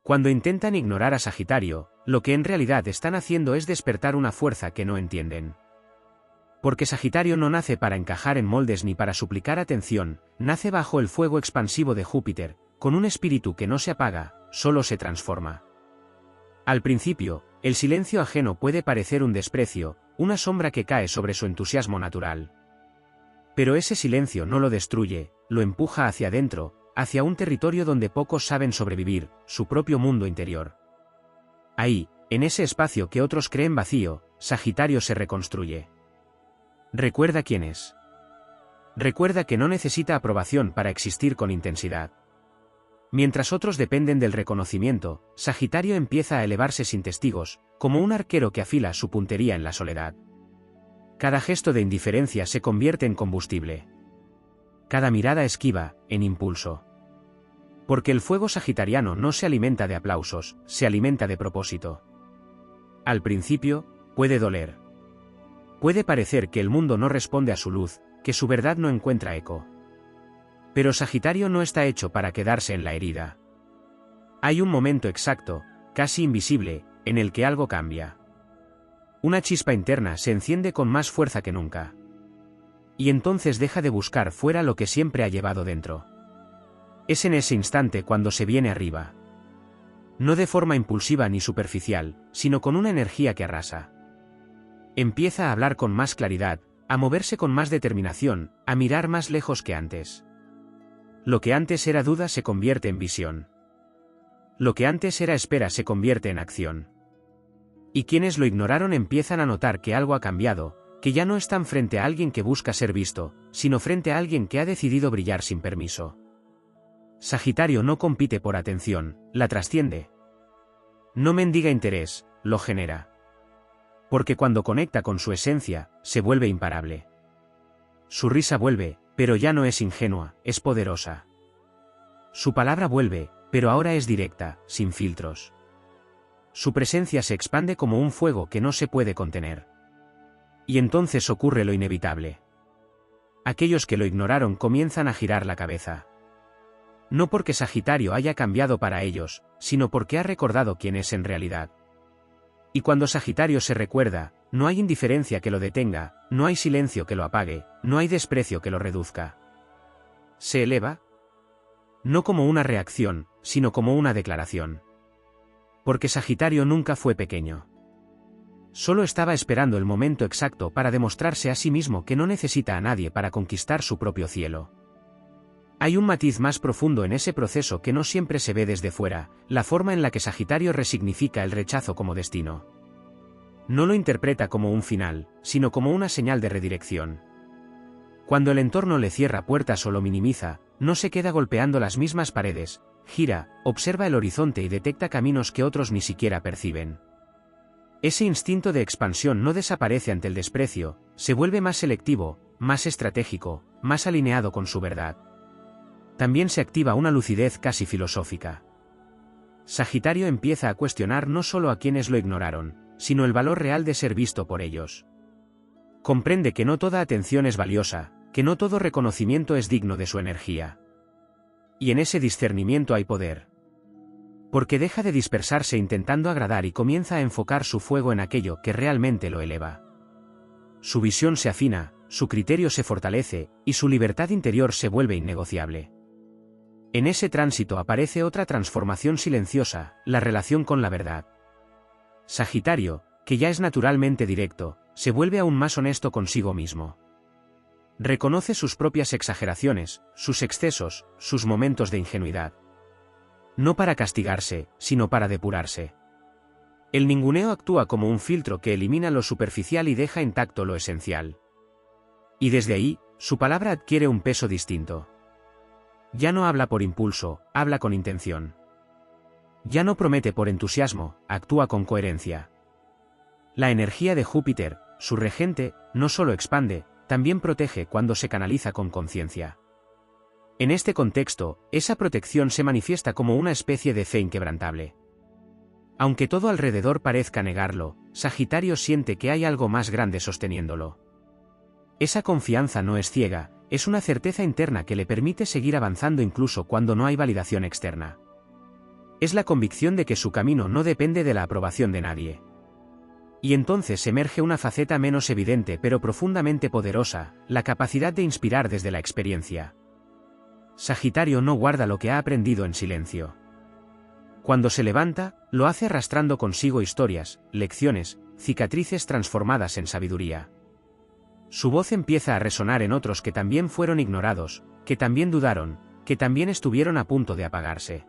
Cuando intentan ignorar a Sagitario, lo que en realidad están haciendo es despertar una fuerza que no entienden. Porque Sagitario no nace para encajar en moldes ni para suplicar atención, nace bajo el fuego expansivo de Júpiter, con un espíritu que no se apaga, solo se transforma. Al principio, el silencio ajeno puede parecer un desprecio, una sombra que cae sobre su entusiasmo natural. Pero ese silencio no lo destruye, lo empuja hacia adentro, hacia un territorio donde pocos saben sobrevivir, su propio mundo interior. Ahí, en ese espacio que otros creen vacío, Sagitario se reconstruye. Recuerda quién es. Recuerda que no necesita aprobación para existir con intensidad. Mientras otros dependen del reconocimiento, Sagitario empieza a elevarse sin testigos, como un arquero que afila su puntería en la soledad. Cada gesto de indiferencia se convierte en combustible. Cada mirada esquiva, en impulso. Porque el fuego sagitariano no se alimenta de aplausos, se alimenta de propósito. Al principio, puede doler. Puede parecer que el mundo no responde a su luz, que su verdad no encuentra eco. Pero Sagitario no está hecho para quedarse en la herida. Hay un momento exacto, casi invisible, en el que algo cambia. Una chispa interna se enciende con más fuerza que nunca. Y entonces deja de buscar fuera lo que siempre ha llevado dentro. Es en ese instante cuando se viene arriba. No de forma impulsiva ni superficial, sino con una energía que arrasa. Empieza a hablar con más claridad, a moverse con más determinación, a mirar más lejos que antes. Lo que antes era duda se convierte en visión. Lo que antes era espera se convierte en acción. Y quienes lo ignoraron empiezan a notar que algo ha cambiado, que ya no están frente a alguien que busca ser visto, sino frente a alguien que ha decidido brillar sin permiso. Sagitario no compite por atención, la trasciende. No mendiga interés, lo genera. Porque cuando conecta con su esencia, se vuelve imparable. Su risa vuelve, pero ya no es ingenua, es poderosa. Su palabra vuelve, pero ahora es directa, sin filtros. Su presencia se expande como un fuego que no se puede contener. Y entonces ocurre lo inevitable. Aquellos que lo ignoraron comienzan a girar la cabeza. No porque Sagitario haya cambiado para ellos, sino porque ha recordado quién es en realidad. Y cuando Sagitario se recuerda, no hay indiferencia que lo detenga, no hay silencio que lo apague, no hay desprecio que lo reduzca. Se eleva, no como una reacción, sino como una declaración. Porque Sagitario nunca fue pequeño. Solo estaba esperando el momento exacto para demostrarse a sí mismo que no necesita a nadie para conquistar su propio cielo. Hay un matiz más profundo en ese proceso que no siempre se ve desde fuera, la forma en la que Sagitario resignifica el rechazo como destino. No lo interpreta como un final, sino como una señal de redirección. Cuando el entorno le cierra puertas o lo minimiza, no se queda golpeando las mismas paredes, gira, observa el horizonte y detecta caminos que otros ni siquiera perciben. Ese instinto de expansión no desaparece ante el desprecio, se vuelve más selectivo, más estratégico, más alineado con su verdad. También se activa una lucidez casi filosófica. Sagitario empieza a cuestionar no solo a quienes lo ignoraron, sino el valor real de ser visto por ellos. Comprende que no toda atención es valiosa, que no todo reconocimiento es digno de su energía. Y en ese discernimiento hay poder. Porque deja de dispersarse intentando agradar y comienza a enfocar su fuego en aquello que realmente lo eleva. Su visión se afina, su criterio se fortalece, y su libertad interior se vuelve innegociable. En ese tránsito aparece otra transformación silenciosa, la relación con la verdad. Sagitario, que ya es naturalmente directo, se vuelve aún más honesto consigo mismo. Reconoce sus propias exageraciones, sus excesos, sus momentos de ingenuidad. No para castigarse, sino para depurarse. El ninguneo actúa como un filtro que elimina lo superficial y deja intacto lo esencial. Y desde ahí, su palabra adquiere un peso distinto. Ya no habla por impulso, habla con intención. Ya no promete por entusiasmo, actúa con coherencia. La energía de Júpiter, su regente, no solo expande, también protege cuando se canaliza con conciencia. En este contexto, esa protección se manifiesta como una especie de fe inquebrantable. Aunque todo alrededor parezca negarlo, Sagitario siente que hay algo más grande sosteniéndolo. Esa confianza no es ciega, es una certeza interna que le permite seguir avanzando incluso cuando no hay validación externa. Es la convicción de que su camino no depende de la aprobación de nadie. Y entonces emerge una faceta menos evidente pero profundamente poderosa, la capacidad de inspirar desde la experiencia. Sagitario no guarda lo que ha aprendido en silencio. Cuando se levanta, lo hace arrastrando consigo historias, lecciones, cicatrices transformadas en sabiduría. Su voz empieza a resonar en otros que también fueron ignorados, que también dudaron, que también estuvieron a punto de apagarse.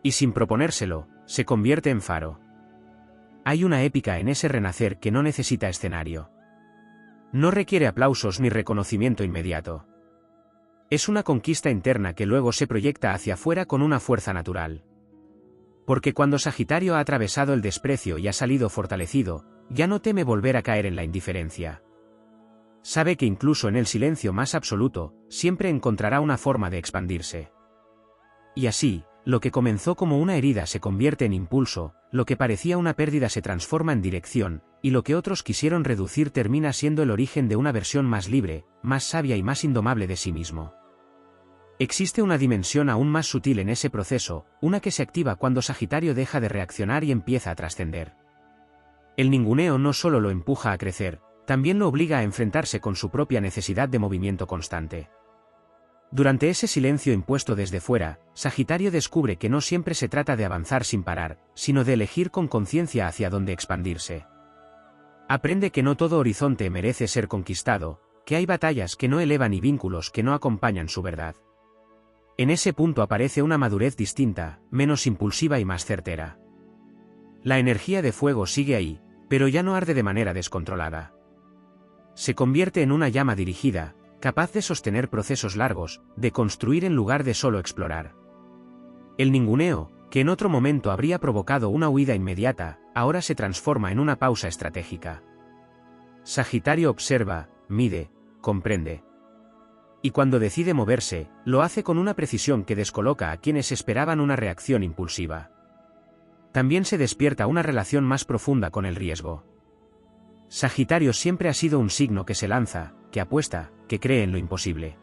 Y sin proponérselo, se convierte en faro. Hay una épica en ese renacer que no necesita escenario. No requiere aplausos ni reconocimiento inmediato. Es una conquista interna que luego se proyecta hacia afuera con una fuerza natural. Porque cuando Sagitario ha atravesado el desprecio y ha salido fortalecido, ya no teme volver a caer en la indiferencia. Sabe que incluso en el silencio más absoluto, siempre encontrará una forma de expandirse. Y así, lo que comenzó como una herida se convierte en impulso, lo que parecía una pérdida se transforma en dirección, y lo que otros quisieron reducir termina siendo el origen de una versión más libre, más sabia y más indomable de sí mismo. Existe una dimensión aún más sutil en ese proceso, una que se activa cuando Sagitario deja de reaccionar y empieza a trascender. El ninguneo no solo lo empuja a crecer, también lo obliga a enfrentarse con su propia necesidad de movimiento constante. Durante ese silencio impuesto desde fuera, Sagitario descubre que no siempre se trata de avanzar sin parar, sino de elegir con conciencia hacia dónde expandirse. Aprende que no todo horizonte merece ser conquistado, que hay batallas que no elevan y vínculos que no acompañan su verdad. En ese punto aparece una madurez distinta, menos impulsiva y más certera. La energía de fuego sigue ahí, pero ya no arde de manera descontrolada. Se convierte en una llama dirigida, capaz de sostener procesos largos, de construir en lugar de solo explorar. El ninguneo, que en otro momento habría provocado una huida inmediata, ahora se transforma en una pausa estratégica. Sagitario observa, mide, comprende. Y cuando decide moverse, lo hace con una precisión que descoloca a quienes esperaban una reacción impulsiva. También se despierta una relación más profunda con el riesgo. Sagitario siempre ha sido un signo que se lanza, que apuesta, que cree en lo imposible.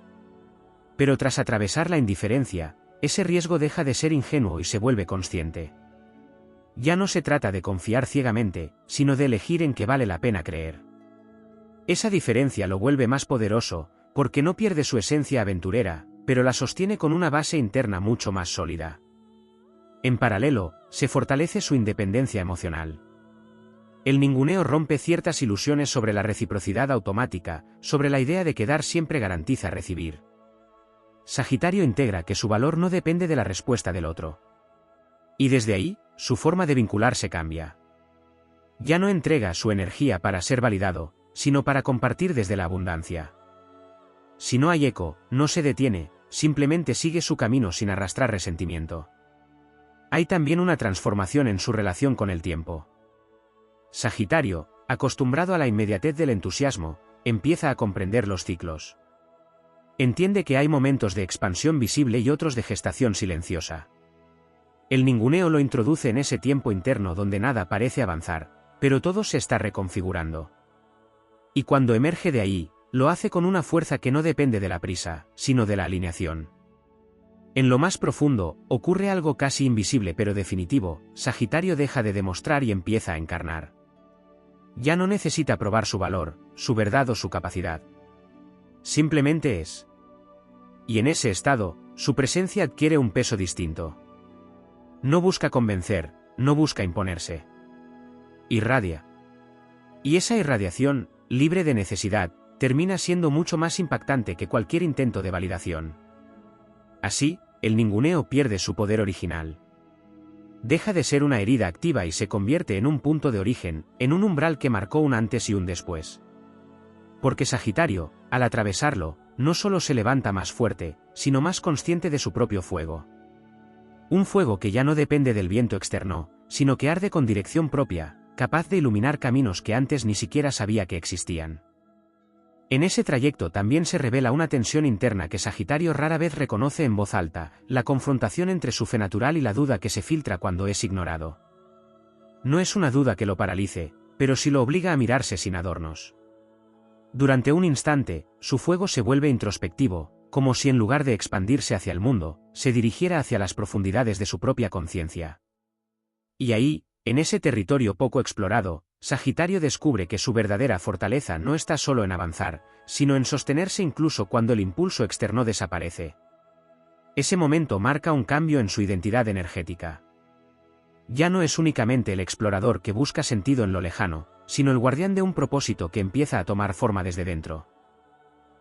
Pero tras atravesar la indiferencia, ese riesgo deja de ser ingenuo y se vuelve consciente. Ya no se trata de confiar ciegamente, sino de elegir en que vale la pena creer. Esa diferencia lo vuelve más poderoso, porque no pierde su esencia aventurera, pero la sostiene con una base interna mucho más sólida. En paralelo, se fortalece su independencia emocional. El ninguneo rompe ciertas ilusiones sobre la reciprocidad automática, sobre la idea de que dar siempre garantiza recibir. Sagitario integra que su valor no depende de la respuesta del otro. Y desde ahí, su forma de vincularse cambia. Ya no entrega su energía para ser validado, sino para compartir desde la abundancia. Si no hay eco, no se detiene, simplemente sigue su camino sin arrastrar resentimiento. Hay también una transformación en su relación con el tiempo. Sagitario, acostumbrado a la inmediatez del entusiasmo, empieza a comprender los ciclos. Entiende que hay momentos de expansión visible y otros de gestación silenciosa. El ninguneo lo introduce en ese tiempo interno donde nada parece avanzar, pero todo se está reconfigurando. Y cuando emerge de ahí, lo hace con una fuerza que no depende de la prisa, sino de la alineación. En lo más profundo, ocurre algo casi invisible pero definitivo, Sagitario deja de demostrar y empieza a encarnar. Ya no necesita probar su valor, su verdad o su capacidad. Simplemente es. Y en ese estado, su presencia adquiere un peso distinto. No busca convencer, no busca imponerse. Irradia. Y esa irradiación, libre de necesidad, termina siendo mucho más impactante que cualquier intento de validación. Así, el ninguneo pierde su poder original. Deja de ser una herida activa y se convierte en un punto de origen, en un umbral que marcó un antes y un después. Porque Sagitario, al atravesarlo, no solo se levanta más fuerte, sino más consciente de su propio fuego. Un fuego que ya no depende del viento externo, sino que arde con dirección propia, capaz de iluminar caminos que antes ni siquiera sabía que existían. En ese trayecto también se revela una tensión interna que Sagitario rara vez reconoce en voz alta, la confrontación entre su fe natural y la duda que se filtra cuando es ignorado. No es una duda que lo paralice, pero sí lo obliga a mirarse sin adornos. Durante un instante, su fuego se vuelve introspectivo, como si en lugar de expandirse hacia el mundo, se dirigiera hacia las profundidades de su propia conciencia. Y ahí, en ese territorio poco explorado, Sagitario descubre que su verdadera fortaleza no está solo en avanzar, sino en sostenerse incluso cuando el impulso externo desaparece. Ese momento marca un cambio en su identidad energética. Ya no es únicamente el explorador que busca sentido en lo lejano, sino el guardián de un propósito que empieza a tomar forma desde dentro.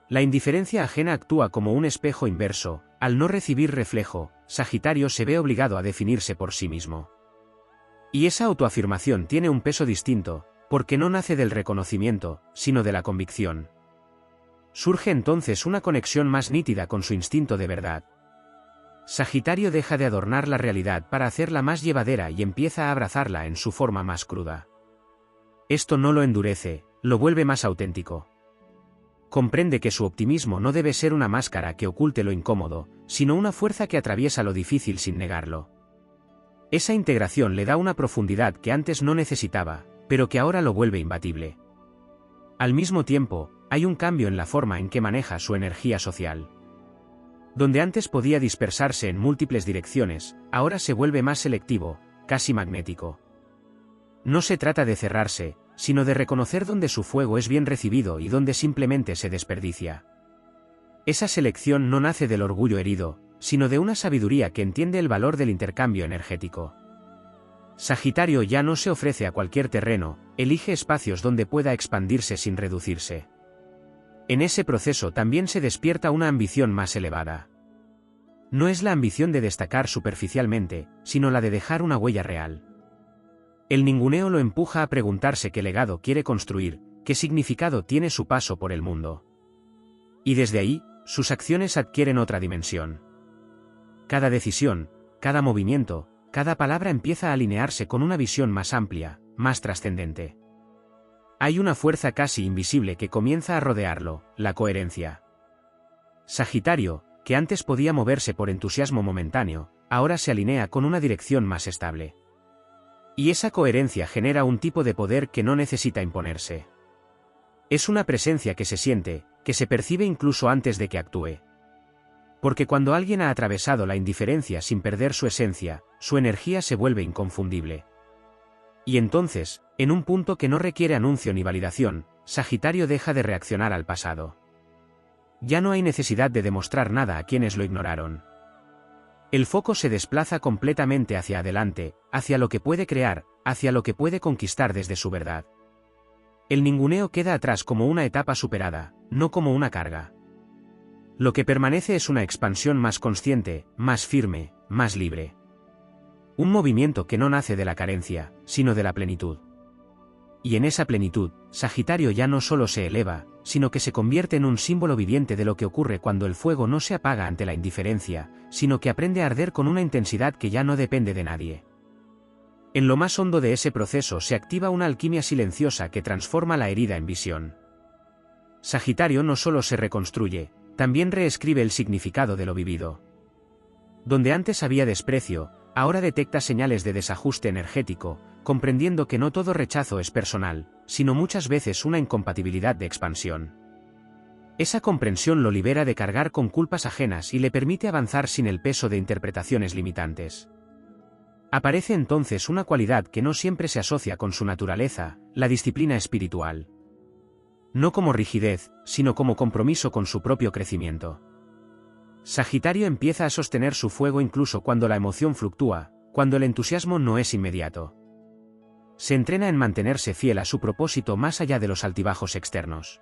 La indiferencia ajena actúa como un espejo inverso. Al no recibir reflejo, Sagitario se ve obligado a definirse por sí mismo. Y esa autoafirmación tiene un peso distinto, porque no nace del reconocimiento, sino de la convicción. Surge entonces una conexión más nítida con su instinto de verdad. Sagitario deja de adornar la realidad para hacerla más llevadera y empieza a abrazarla en su forma más cruda. Esto no lo endurece, lo vuelve más auténtico. Comprende que su optimismo no debe ser una máscara que oculte lo incómodo, sino una fuerza que atraviesa lo difícil sin negarlo. Esa integración le da una profundidad que antes no necesitaba, pero que ahora lo vuelve imbatible. Al mismo tiempo, hay un cambio en la forma en que maneja su energía social. Donde antes podía dispersarse en múltiples direcciones, ahora se vuelve más selectivo, casi magnético. No se trata de cerrarse, sino de reconocer dónde su fuego es bien recibido y dónde simplemente se desperdicia. Esa selección no nace del orgullo herido, sino de una sabiduría que entiende el valor del intercambio energético. Sagitario ya no se ofrece a cualquier terreno, elige espacios donde pueda expandirse sin reducirse. En ese proceso también se despierta una ambición más elevada. No es la ambición de destacar superficialmente, sino la de dejar una huella real. El ninguneo lo empuja a preguntarse qué legado quiere construir, qué significado tiene su paso por el mundo. Y desde ahí, sus acciones adquieren otra dimensión. Cada decisión, cada movimiento, cada palabra empieza a alinearse con una visión más amplia, más trascendente. Hay una fuerza casi invisible que comienza a rodearlo, la coherencia. Sagitario, que antes podía moverse por entusiasmo momentáneo, ahora se alinea con una dirección más estable. Y esa coherencia genera un tipo de poder que no necesita imponerse. Es una presencia que se siente, que se percibe incluso antes de que actúe. Porque cuando alguien ha atravesado la indiferencia sin perder su esencia, su energía se vuelve inconfundible. Y entonces, en un punto que no requiere anuncio ni validación, Sagitario deja de reaccionar al pasado. Ya no hay necesidad de demostrar nada a quienes lo ignoraron. El foco se desplaza completamente hacia adelante, hacia lo que puede crear, hacia lo que puede conquistar desde su verdad. El ninguneo queda atrás como una etapa superada, no como una carga. Lo que permanece es una expansión más consciente, más firme, más libre. Un movimiento que no nace de la carencia, sino de la plenitud. Y en esa plenitud, Sagitario ya no solo se eleva, sino que se convierte en un símbolo viviente de lo que ocurre cuando el fuego no se apaga ante la indiferencia, sino que aprende a arder con una intensidad que ya no depende de nadie. En lo más hondo de ese proceso se activa una alquimia silenciosa que transforma la herida en visión. Sagitario no solo se reconstruye, también reescribe el significado de lo vivido. Donde antes había desprecio, ahora detecta señales de desajuste energético, comprendiendo que no todo rechazo es personal, sino muchas veces una incompatibilidad de expansión. Esa comprensión lo libera de cargar con culpas ajenas y le permite avanzar sin el peso de interpretaciones limitantes. Aparece entonces una cualidad que no siempre se asocia con su naturaleza, la disciplina espiritual. No como rigidez, sino como compromiso con su propio crecimiento. Sagitario empieza a sostener su fuego incluso cuando la emoción fluctúa, cuando el entusiasmo no es inmediato. Se entrena en mantenerse fiel a su propósito más allá de los altibajos externos.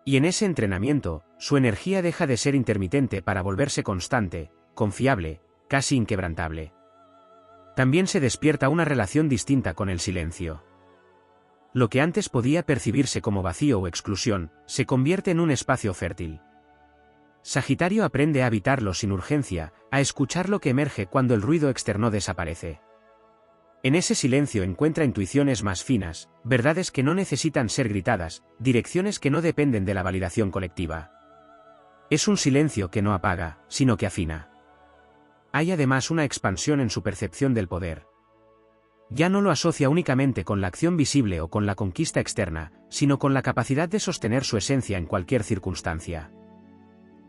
Y en ese entrenamiento, su energía deja de ser intermitente para volverse constante, confiable, casi inquebrantable. También se despierta una relación distinta con el silencio. Lo que antes podía percibirse como vacío o exclusión, se convierte en un espacio fértil. Sagitario aprende a habitarlo sin urgencia, a escuchar lo que emerge cuando el ruido externo desaparece. En ese silencio encuentra intuiciones más finas, verdades que no necesitan ser gritadas, direcciones que no dependen de la validación colectiva. Es un silencio que no apaga, sino que afina. Hay además una expansión en su percepción del poder. Ya no lo asocia únicamente con la acción visible o con la conquista externa, sino con la capacidad de sostener su esencia en cualquier circunstancia.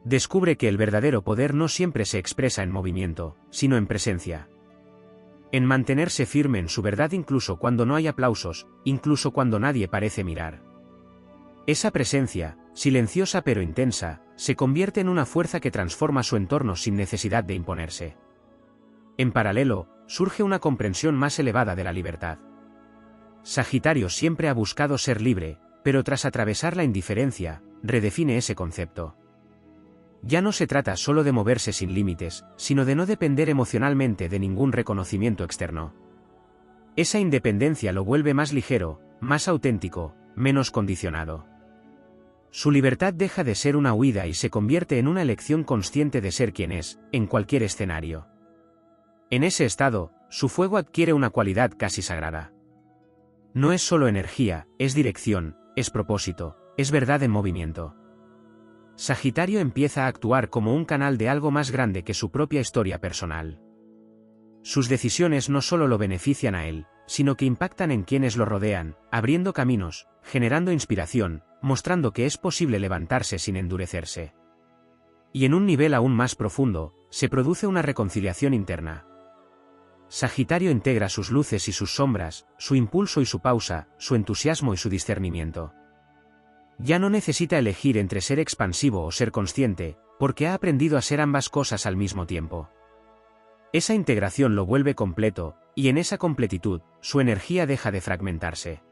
Descubre que el verdadero poder no siempre se expresa en movimiento, sino en presencia. En mantenerse firme en su verdad incluso cuando no hay aplausos, incluso cuando nadie parece mirar. Esa presencia, silenciosa pero intensa, se convierte en una fuerza que transforma su entorno sin necesidad de imponerse. En paralelo, surge una comprensión más elevada de la libertad. Sagitario siempre ha buscado ser libre, pero tras atravesar la indiferencia, redefine ese concepto. Ya no se trata solo de moverse sin límites, sino de no depender emocionalmente de ningún reconocimiento externo. Esa independencia lo vuelve más ligero, más auténtico, menos condicionado. Su libertad deja de ser una huida y se convierte en una elección consciente de ser quien es, en cualquier escenario. En ese estado, su fuego adquiere una cualidad casi sagrada. No es solo energía, es dirección, es propósito, es verdad en movimiento. Sagitario empieza a actuar como un canal de algo más grande que su propia historia personal. Sus decisiones no solo lo benefician a él, sino que impactan en quienes lo rodean, abriendo caminos, generando inspiración, mostrando que es posible levantarse sin endurecerse. Y en un nivel aún más profundo, se produce una reconciliación interna. Sagitario integra sus luces y sus sombras, su impulso y su pausa, su entusiasmo y su discernimiento. Ya no necesita elegir entre ser expansivo o ser consciente, porque ha aprendido a ser ambas cosas al mismo tiempo. Esa integración lo vuelve completo, y en esa completitud, su energía deja de fragmentarse.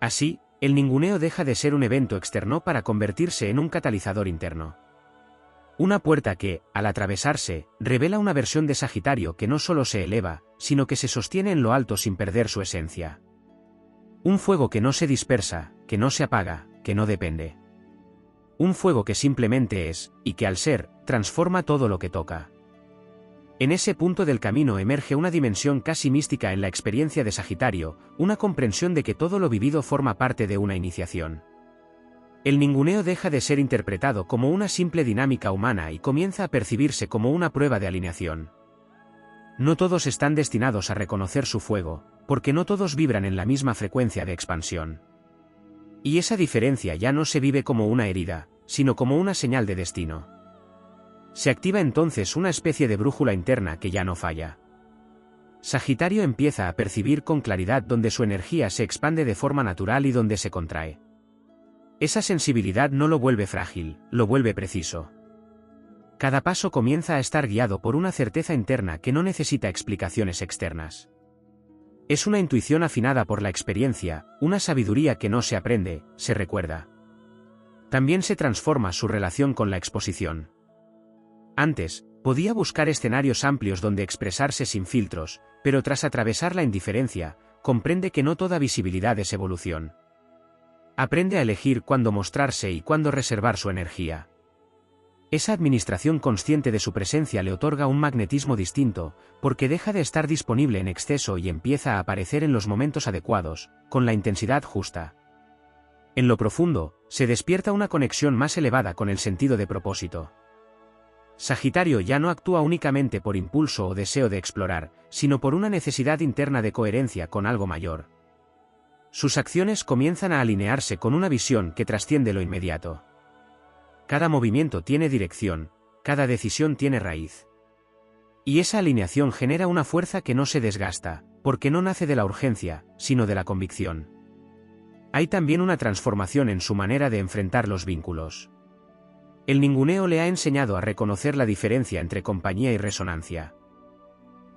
Así, el ninguneo deja de ser un evento externo para convertirse en un catalizador interno. Una puerta que, al atravesarse, revela una versión de Sagitario que no solo se eleva, sino que se sostiene en lo alto sin perder su esencia. Un fuego que no se dispersa, que no se apaga, que no depende. Un fuego que simplemente es, y que al ser, transforma todo lo que toca. En ese punto del camino emerge una dimensión casi mística en la experiencia de Sagitario, una comprensión de que todo lo vivido forma parte de una iniciación. El ninguneo deja de ser interpretado como una simple dinámica humana y comienza a percibirse como una prueba de alineación. No todos están destinados a reconocer su fuego, porque no todos vibran en la misma frecuencia de expansión. Y esa diferencia ya no se vive como una herida, sino como una señal de destino. Se activa entonces una especie de brújula interna que ya no falla. Sagitario empieza a percibir con claridad dónde su energía se expande de forma natural y dónde se contrae. Esa sensibilidad no lo vuelve frágil, lo vuelve preciso. Cada paso comienza a estar guiado por una certeza interna que no necesita explicaciones externas. Es una intuición afinada por la experiencia, una sabiduría que no se aprende, se recuerda. También se transforma su relación con la exposición. Antes, podía buscar escenarios amplios donde expresarse sin filtros, pero tras atravesar la indiferencia, comprende que no toda visibilidad es evolución. Aprende a elegir cuándo mostrarse y cuándo reservar su energía. Esa administración consciente de su presencia le otorga un magnetismo distinto, porque deja de estar disponible en exceso y empieza a aparecer en los momentos adecuados, con la intensidad justa. En lo profundo, se despierta una conexión más elevada con el sentido de propósito. Sagitario ya no actúa únicamente por impulso o deseo de explorar, sino por una necesidad interna de coherencia con algo mayor. Sus acciones comienzan a alinearse con una visión que trasciende lo inmediato. Cada movimiento tiene dirección, cada decisión tiene raíz. Y esa alineación genera una fuerza que no se desgasta, porque no nace de la urgencia, sino de la convicción. Hay también una transformación en su manera de enfrentar los vínculos. El ninguneo le ha enseñado a reconocer la diferencia entre compañía y resonancia.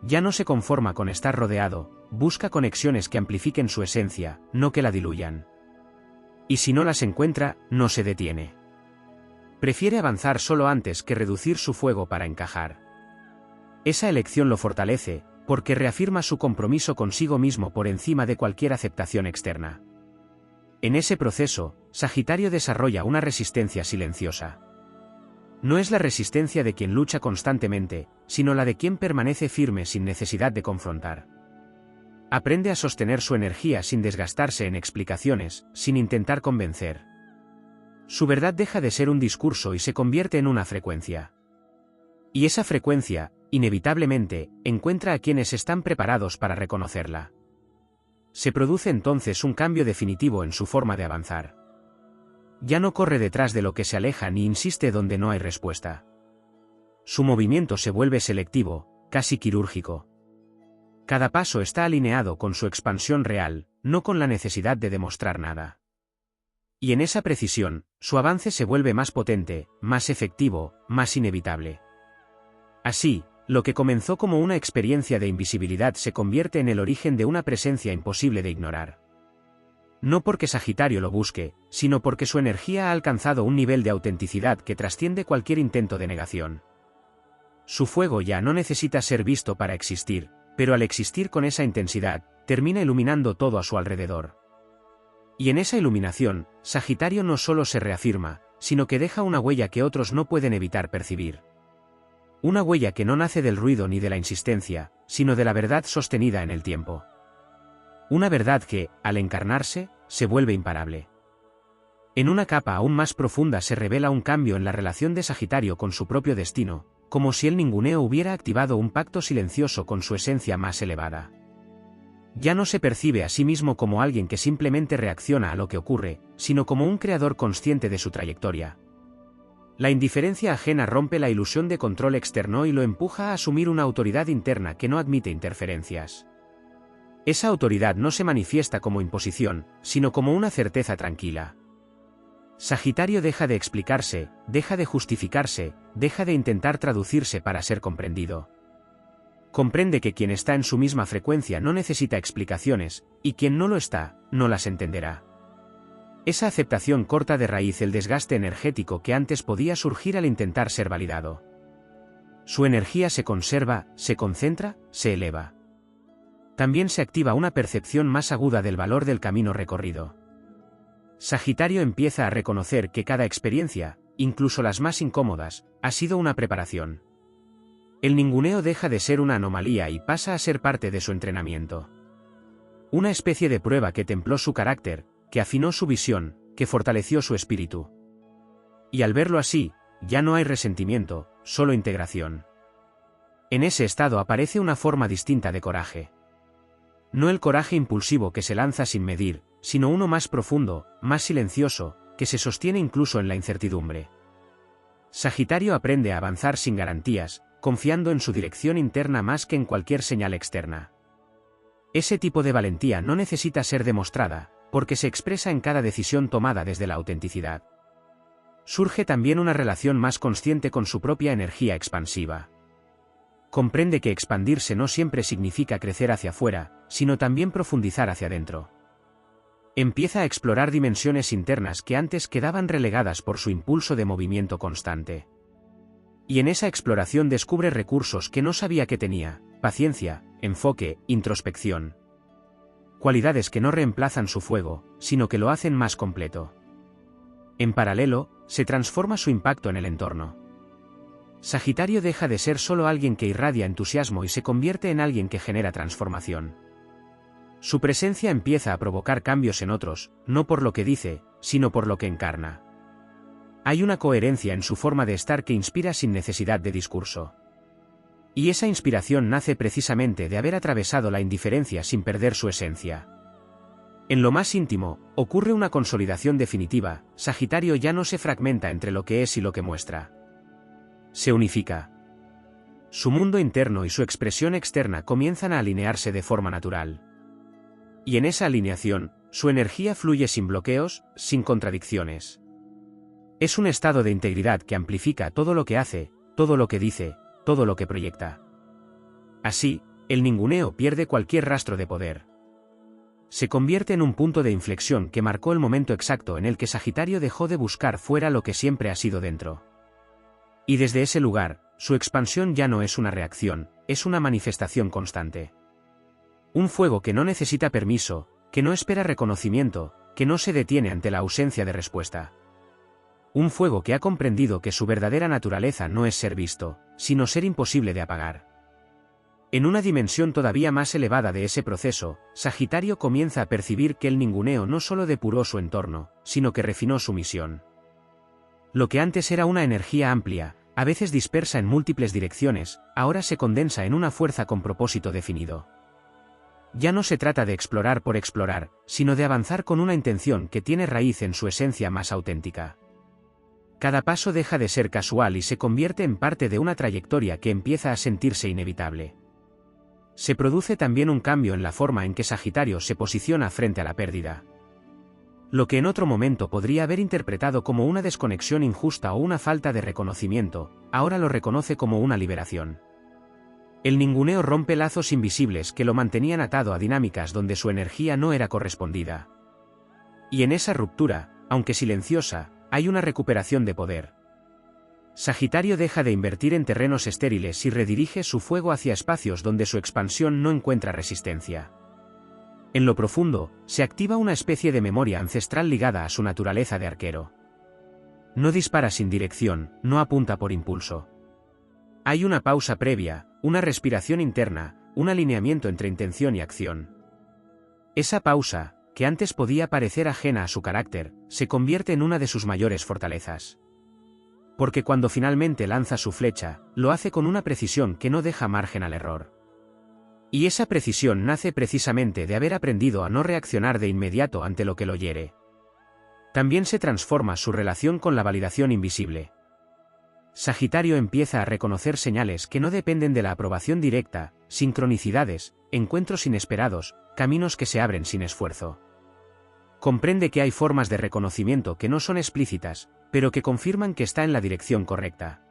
Ya no se conforma con estar rodeado, busca conexiones que amplifiquen su esencia, no que la diluyan. Y si no las encuentra, no se detiene. Prefiere avanzar solo antes que reducir su fuego para encajar. Esa elección lo fortalece, porque reafirma su compromiso consigo mismo por encima de cualquier aceptación externa. En ese proceso, Sagitario desarrolla una resistencia silenciosa. No es la resistencia de quien lucha constantemente, sino la de quien permanece firme sin necesidad de confrontar. Aprende a sostener su energía sin desgastarse en explicaciones, sin intentar convencer. Su verdad deja de ser un discurso y se convierte en una frecuencia. Y esa frecuencia, inevitablemente, encuentra a quienes están preparados para reconocerla. Se produce entonces un cambio definitivo en su forma de avanzar. Ya no corre detrás de lo que se aleja ni insiste donde no hay respuesta. Su movimiento se vuelve selectivo, casi quirúrgico. Cada paso está alineado con su expansión real, no con la necesidad de demostrar nada. Y en esa precisión, su avance se vuelve más potente, más efectivo, más inevitable. Así, lo que comenzó como una experiencia de invisibilidad se convierte en el origen de una presencia imposible de ignorar. No porque Sagitario lo busque, sino porque su energía ha alcanzado un nivel de autenticidad que trasciende cualquier intento de negación. Su fuego ya no necesita ser visto para existir, pero al existir con esa intensidad, termina iluminando todo a su alrededor. Y en esa iluminación, Sagitario no solo se reafirma, sino que deja una huella que otros no pueden evitar percibir. Una huella que no nace del ruido ni de la insistencia, sino de la verdad sostenida en el tiempo. Una verdad que, al encarnarse, se vuelve imparable. En una capa aún más profunda se revela un cambio en la relación de Sagitario con su propio destino, como si el ninguneo hubiera activado un pacto silencioso con su esencia más elevada. Ya no se percibe a sí mismo como alguien que simplemente reacciona a lo que ocurre, sino como un creador consciente de su trayectoria. La indiferencia ajena rompe la ilusión de control externo y lo empuja a asumir una autoridad interna que no admite interferencias. Esa autoridad no se manifiesta como imposición, sino como una certeza tranquila. Sagitario deja de explicarse, deja de justificarse, deja de intentar traducirse para ser comprendido. Comprende que quien está en su misma frecuencia no necesita explicaciones, y quien no lo está, no las entenderá. Esa aceptación corta de raíz el desgaste energético que antes podía surgir al intentar ser validado. Su energía se conserva, se concentra, se eleva. También se activa una percepción más aguda del valor del camino recorrido. Sagitario empieza a reconocer que cada experiencia, incluso las más incómodas, ha sido una preparación. El ninguneo deja de ser una anomalía y pasa a ser parte de su entrenamiento. Una especie de prueba que templó su carácter, que afinó su visión, que fortaleció su espíritu. Y al verlo así, ya no hay resentimiento, solo integración. En ese estado aparece una forma distinta de coraje. No el coraje impulsivo que se lanza sin medir, sino uno más profundo, más silencioso, que se sostiene incluso en la incertidumbre. Sagitario aprende a avanzar sin garantías, confiando en su dirección interna más que en cualquier señal externa. Ese tipo de valentía no necesita ser demostrada, porque se expresa en cada decisión tomada desde la autenticidad. Surge también una relación más consciente con su propia energía expansiva. Comprende que expandirse no siempre significa crecer hacia afuera, sino también profundizar hacia adentro. Empieza a explorar dimensiones internas que antes quedaban relegadas por su impulso de movimiento constante. Y en esa exploración descubre recursos que no sabía que tenía: paciencia, enfoque, introspección. Cualidades que no reemplazan su fuego, sino que lo hacen más completo. En paralelo, se transforma su impacto en el entorno. Sagitario deja de ser solo alguien que irradia entusiasmo y se convierte en alguien que genera transformación. Su presencia empieza a provocar cambios en otros, no por lo que dice, sino por lo que encarna. Hay una coherencia en su forma de estar que inspira sin necesidad de discurso. Y esa inspiración nace precisamente de haber atravesado la indiferencia sin perder su esencia. En lo más íntimo, ocurre una consolidación definitiva. Sagitario ya no se fragmenta entre lo que es y lo que muestra. Se unifica. Su mundo interno y su expresión externa comienzan a alinearse de forma natural. Y en esa alineación, su energía fluye sin bloqueos, sin contradicciones. Es un estado de integridad que amplifica todo lo que hace, todo lo que dice, todo lo que proyecta. Así, el ninguneo pierde cualquier rastro de poder. Se convierte en un punto de inflexión que marcó el momento exacto en el que Sagitario dejó de buscar fuera lo que siempre ha sido dentro. Y desde ese lugar, su expansión ya no es una reacción, es una manifestación constante. Un fuego que no necesita permiso, que no espera reconocimiento, que no se detiene ante la ausencia de respuesta. Un fuego que ha comprendido que su verdadera naturaleza no es ser visto, sino ser imposible de apagar. En una dimensión todavía más elevada de ese proceso, Sagitario comienza a percibir que el ninguneo no solo depuró su entorno, sino que refinó su misión. Lo que antes era una energía amplia, a veces dispersa en múltiples direcciones, ahora se condensa en una fuerza con propósito definido. ya no se trata de explorar por explorar, sino de avanzar con una intención que tiene raíz en su esencia más auténtica. Cada paso deja de ser casual y se convierte en parte de una trayectoria que empieza a sentirse inevitable. Se produce también un cambio en la forma en que Sagitario se posiciona frente a la pérdida. Lo que en otro momento podría haber interpretado como una desconexión injusta o una falta de reconocimiento, ahora lo reconoce como una liberación. El ninguneo rompe lazos invisibles que lo mantenían atado a dinámicas donde su energía no era correspondida. Y en esa ruptura, aunque silenciosa, hay una recuperación de poder. Sagitario deja de invertir en terrenos estériles y redirige su fuego hacia espacios donde su expansión no encuentra resistencia. En lo profundo, se activa una especie de memoria ancestral ligada a su naturaleza de arquero. No dispara sin dirección, no apunta por impulso. Hay una pausa previa, una respiración interna, un alineamiento entre intención y acción. Esa pausa, que antes podía parecer ajena a su carácter, se convierte en una de sus mayores fortalezas. Porque cuando finalmente lanza su flecha, lo hace con una precisión que no deja margen al error. Y esa precisión nace precisamente de haber aprendido a no reaccionar de inmediato ante lo que lo hiere. También se transforma su relación con la validación invisible. Sagitario empieza a reconocer señales que no dependen de la aprobación directa, sincronicidades, encuentros inesperados, caminos que se abren sin esfuerzo. Comprende que hay formas de reconocimiento que no son explícitas, pero que confirman que está en la dirección correcta.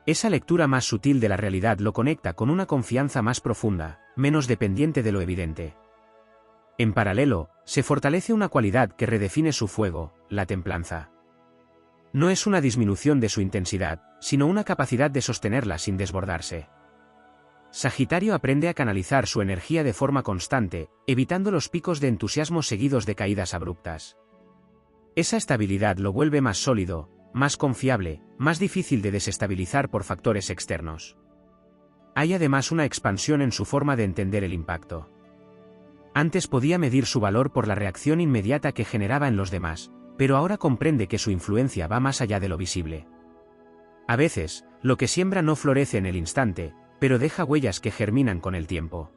Esa lectura más sutil de la realidad lo conecta con una confianza más profunda, menos dependiente de lo evidente. En paralelo, se fortalece una cualidad que redefine su fuego, la templanza. No es una disminución de su intensidad, sino una capacidad de sostenerla sin desbordarse. Sagitario aprende a canalizar su energía de forma constante, evitando los picos de entusiasmo seguidos de caídas abruptas. Esa estabilidad lo vuelve más sólido, más confiable, más difícil de desestabilizar por factores externos. Hay además una expansión en su forma de entender el impacto. Antes podía medir su valor por la reacción inmediata que generaba en los demás, pero ahora comprende que su influencia va más allá de lo visible. A veces, lo que siembra no florece en el instante, pero deja huellas que germinan con el tiempo.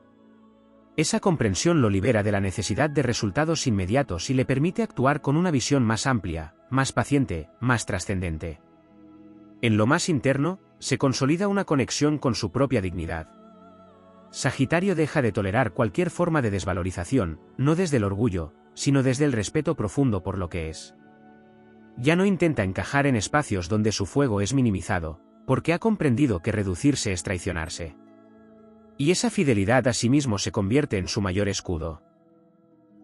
Esa comprensión lo libera de la necesidad de resultados inmediatos y le permite actuar con una visión más amplia, más paciente, más trascendente. En lo más interno, se consolida una conexión con su propia dignidad. Sagitario deja de tolerar cualquier forma de desvalorización, no desde el orgullo, sino desde el respeto profundo por lo que es. Ya no intenta encajar en espacios donde su fuego es minimizado, porque ha comprendido que reducirse es traicionarse. Y esa fidelidad a sí mismo se convierte en su mayor escudo.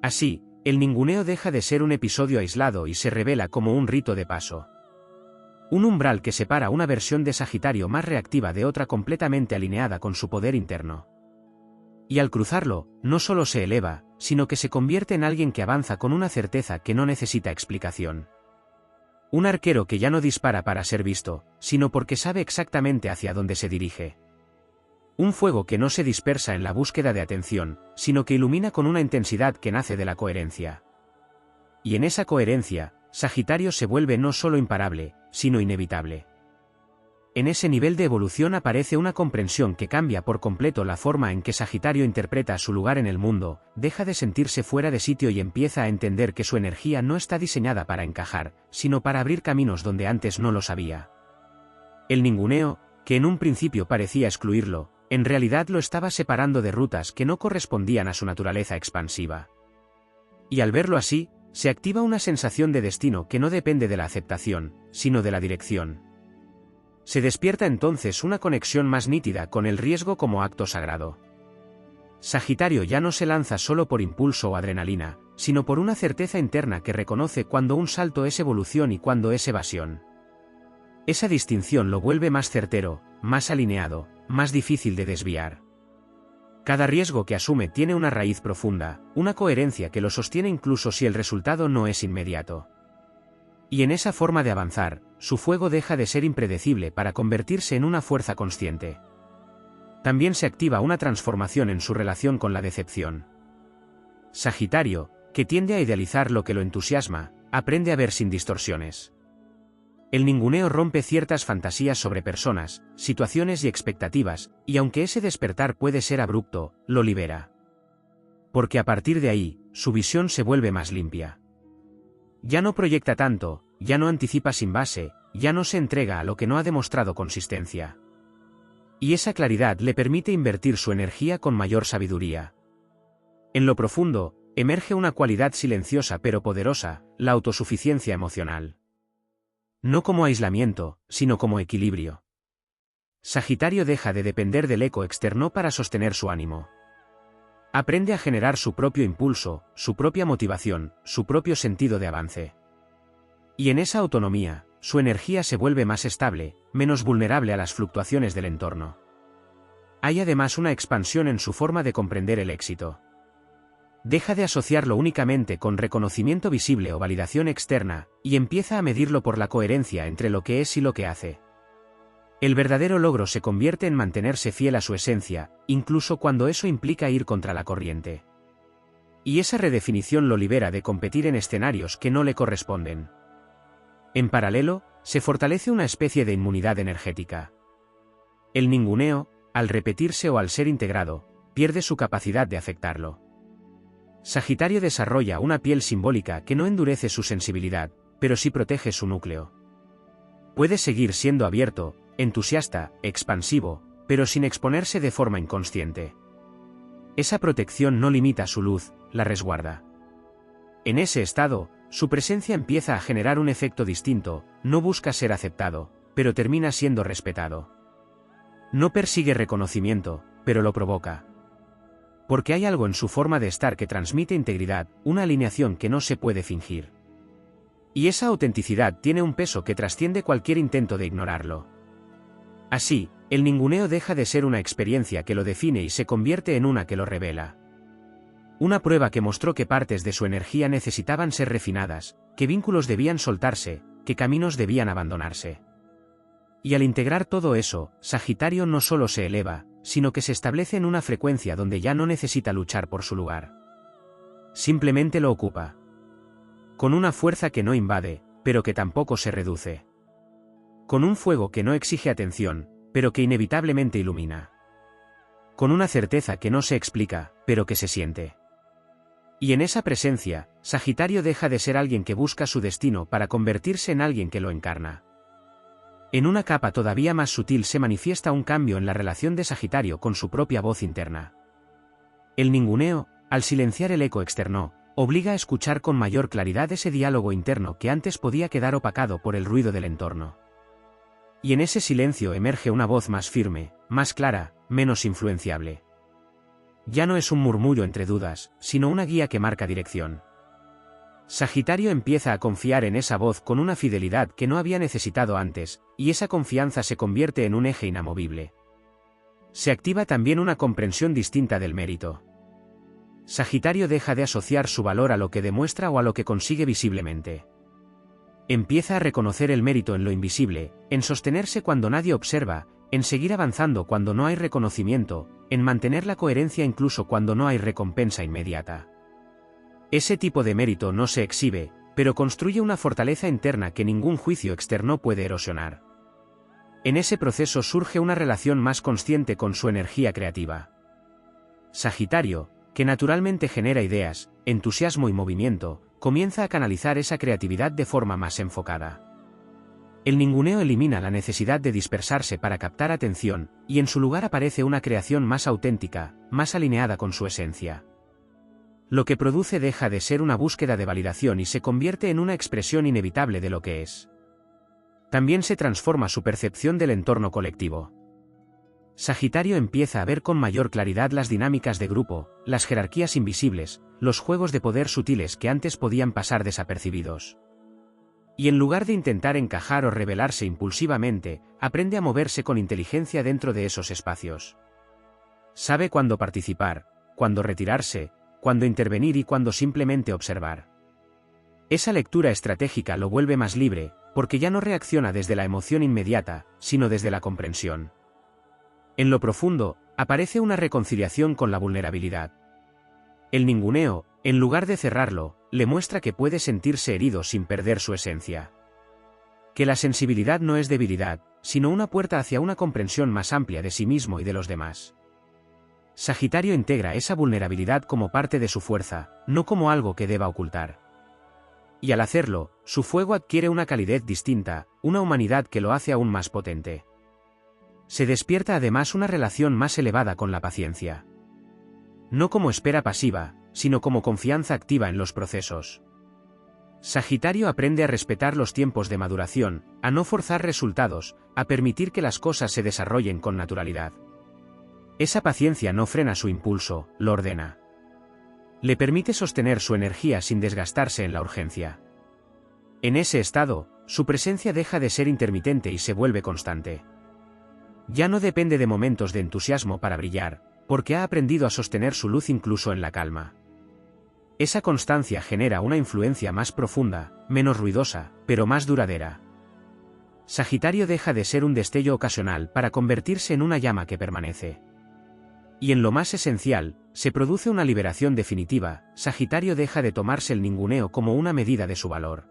Así, el ninguneo deja de ser un episodio aislado y se revela como un rito de paso. Un umbral que separa una versión de Sagitario más reactiva de otra completamente alineada con su poder interno. Y al cruzarlo, no solo se eleva, sino que se convierte en alguien que avanza con una certeza que no necesita explicación. Un arquero que ya no dispara para ser visto, sino porque sabe exactamente hacia dónde se dirige. Un fuego que no se dispersa en la búsqueda de atención, sino que ilumina con una intensidad que nace de la coherencia. Y en esa coherencia, Sagitario se vuelve no solo imparable, sino inevitable. En ese nivel de evolución aparece una comprensión que cambia por completo la forma en que Sagitario interpreta su lugar en el mundo, deja de sentirse fuera de sitio y empieza a entender que su energía no está diseñada para encajar, sino para abrir caminos donde antes no los había. El ninguneo, que en un principio parecía excluirlo, en realidad lo estaba separando de rutas que no correspondían a su naturaleza expansiva. Y al verlo así, se activa una sensación de destino que no depende de la aceptación, sino de la dirección. Se despierta entonces una conexión más nítida con el riesgo como acto sagrado. Sagitario ya no se lanza solo por impulso o adrenalina, sino por una certeza interna que reconoce cuando un salto es evolución y cuando es evasión. Esa distinción lo vuelve más certero, más alineado, más difícil de desviar. Cada riesgo que asume tiene una raíz profunda, una coherencia que lo sostiene incluso si el resultado no es inmediato. Y en esa forma de avanzar, su fuego deja de ser impredecible para convertirse en una fuerza consciente. También se activa una transformación en su relación con la decepción. Sagitario, que tiende a idealizar lo que lo entusiasma, aprende a ver sin distorsiones. El ninguneo rompe ciertas fantasías sobre personas, situaciones y expectativas, y aunque ese despertar puede ser abrupto, lo libera. porque a partir de ahí, su visión se vuelve más limpia. Ya no proyecta tanto, ya no anticipa sin base, ya no se entrega a lo que no ha demostrado consistencia. Y esa claridad le permite invertir su energía con mayor sabiduría. En lo profundo, emerge una cualidad silenciosa pero poderosa, la autosuficiencia emocional. No como aislamiento, sino como equilibrio. Sagitario deja de depender del eco externo para sostener su ánimo. Aprende a generar su propio impulso, su propia motivación, su propio sentido de avance. Y en esa autonomía, su energía se vuelve más estable, menos vulnerable a las fluctuaciones del entorno. Hay además una expansión en su forma de comprender el éxito. Deja de asociarlo únicamente con reconocimiento visible o validación externa, y empieza a medirlo por la coherencia entre lo que es y lo que hace. El verdadero logro se convierte en mantenerse fiel a su esencia, incluso cuando eso implica ir contra la corriente. Y esa redefinición lo libera de competir en escenarios que no le corresponden. En paralelo, se fortalece una especie de inmunidad energética. El ninguneo, al repetirse o al ser integrado, pierde su capacidad de afectarlo. Sagitario desarrolla una piel simbólica que no endurece su sensibilidad, pero sí protege su núcleo. Puede seguir siendo abierto, entusiasta, expansivo, pero sin exponerse de forma inconsciente. Esa protección no limita su luz, la resguarda. En ese estado, su presencia empieza a generar un efecto distinto, no busca ser aceptado, pero termina siendo respetado. No persigue reconocimiento, pero lo provoca. Porque hay algo en su forma de estar que transmite integridad, una alineación que no se puede fingir. Y esa autenticidad tiene un peso que trasciende cualquier intento de ignorarlo. Así, el ninguneo deja de ser una experiencia que lo define y se convierte en una que lo revela. Una prueba que mostró que partes de su energía necesitaban ser refinadas, que vínculos debían soltarse, que caminos debían abandonarse. Y al integrar todo eso, Sagitario no solo se eleva, sino que se establece en una frecuencia donde ya no necesita luchar por su lugar. Simplemente lo ocupa. Con una fuerza que no invade, pero que tampoco se reduce. Con un fuego que no exige atención, pero que inevitablemente ilumina. Con una certeza que no se explica, pero que se siente. Y en esa presencia, Sagitario deja de ser alguien que busca su destino para convertirse en alguien que lo encarna. En una capa todavía más sutil se manifiesta un cambio en la relación de Sagitario con su propia voz interna. El ninguneo, al silenciar el eco externo, obliga a escuchar con mayor claridad ese diálogo interno que antes podía quedar opacado por el ruido del entorno. Y en ese silencio emerge una voz más firme, más clara, menos influenciable. Ya no es un murmullo entre dudas, sino una guía que marca dirección. Sagitario empieza a confiar en esa voz con una fidelidad que no había necesitado antes, y esa confianza se convierte en un eje inamovible. Se activa también una comprensión distinta del mérito. Sagitario deja de asociar su valor a lo que demuestra o a lo que consigue visiblemente. Empieza a reconocer el mérito en lo invisible, en sostenerse cuando nadie observa, en seguir avanzando cuando no hay reconocimiento, en mantener la coherencia incluso cuando no hay recompensa inmediata. Ese tipo de mérito no se exhibe, pero construye una fortaleza interna que ningún juicio externo puede erosionar. En ese proceso surge una relación más consciente con su energía creativa. Sagitario, que naturalmente genera ideas, entusiasmo y movimiento, comienza a canalizar esa creatividad de forma más enfocada. El ninguneo elimina la necesidad de dispersarse para captar atención, y en su lugar aparece una creación más auténtica, más alineada con su esencia. Lo que produce deja de ser una búsqueda de validación y se convierte en una expresión inevitable de lo que es. También se transforma su percepción del entorno colectivo. Sagitario empieza a ver con mayor claridad las dinámicas de grupo, las jerarquías invisibles, los juegos de poder sutiles que antes podían pasar desapercibidos. Y en lugar de intentar encajar o rebelarse impulsivamente, aprende a moverse con inteligencia dentro de esos espacios. Sabe cuándo participar, cuándo retirarse, cuándo intervenir y cuándo simplemente observar. Esa lectura estratégica lo vuelve más libre, porque ya no reacciona desde la emoción inmediata, sino desde la comprensión. En lo profundo, aparece una reconciliación con la vulnerabilidad. El ninguneo, en lugar de cerrarlo, le muestra que puede sentirse herido sin perder su esencia. Que la sensibilidad no es debilidad, sino una puerta hacia una comprensión más amplia de sí mismo y de los demás. Sagitario integra esa vulnerabilidad como parte de su fuerza, no como algo que deba ocultar. Y al hacerlo, su fuego adquiere una calidez distinta, una humanidad que lo hace aún más potente. Se despierta además una relación más elevada con la paciencia. No como espera pasiva, sino como confianza activa en los procesos. Sagitario aprende a respetar los tiempos de maduración, a no forzar resultados, a permitir que las cosas se desarrollen con naturalidad. Esa paciencia no frena su impulso, lo ordena. Le permite sostener su energía sin desgastarse en la urgencia. En ese estado, su presencia deja de ser intermitente y se vuelve constante. Ya no depende de momentos de entusiasmo para brillar, porque ha aprendido a sostener su luz incluso en la calma. Esa constancia genera una influencia más profunda, menos ruidosa, pero más duradera. Sagitario deja de ser un destello ocasional para convertirse en una llama que permanece. Y en lo más esencial, se produce una liberación definitiva. Sagitario deja de tomarse el ninguneo como una medida de su valor.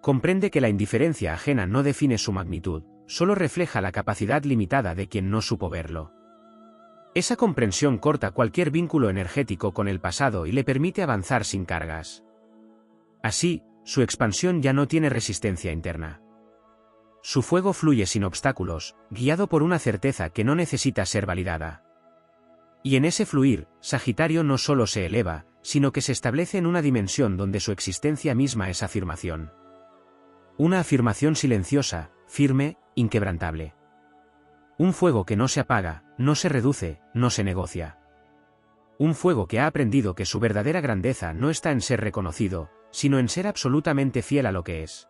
Comprende que la indiferencia ajena no define su magnitud, solo refleja la capacidad limitada de quien no supo verlo. Esa comprensión corta cualquier vínculo energético con el pasado y le permite avanzar sin cargas. Así, su expansión ya no tiene resistencia interna. Su fuego fluye sin obstáculos, guiado por una certeza que no necesita ser validada. Y en ese fluir, Sagitario no solo se eleva, sino que se establece en una dimensión donde su existencia misma es afirmación. Una afirmación silenciosa, firme, inquebrantable. Un fuego que no se apaga, no se reduce, no se negocia. Un fuego que ha aprendido que su verdadera grandeza no está en ser reconocido, sino en ser absolutamente fiel a lo que es.